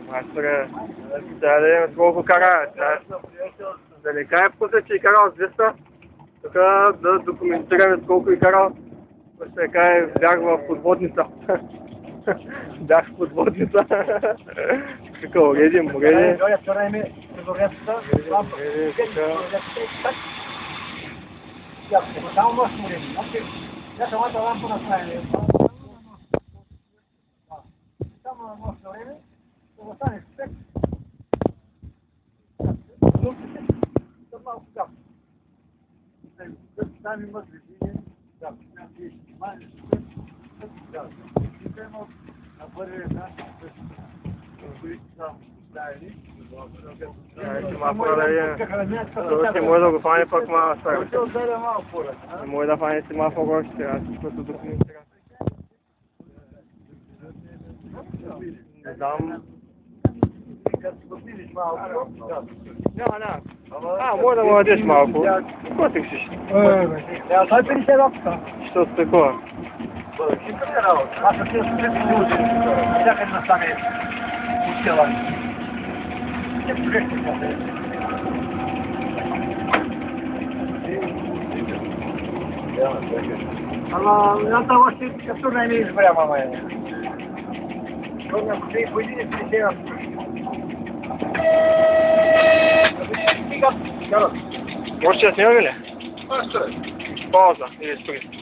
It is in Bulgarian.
Майсторе, да видим колко кара. Да не кае после, че е карал с 200, тук да документираме колко е карал. Ще кае, бях в подводница. Бях в подводница. Така, уредим. Само нощно време. Значи, я самата лампа наставя. Само на нощно време, да остане спек. Да малко гап. Там има движение, гап. Там вие ще внимание, на първи етап, които са ставили, Ще може да го фане пък малко стара. Не може да фане си малко още, трябва да се документира. Не знам. Няма. Може да му дадеш малко. Какво си кшиш? Ja, sai per i serata. Що с такова? Аз съм тия студенти люди, всякъде настане учила. Не проекти са. Ама, аз това още като не ми избря, мама е. Ако се поеди, не се сева. Може да снимаме ли? Пауза или стори.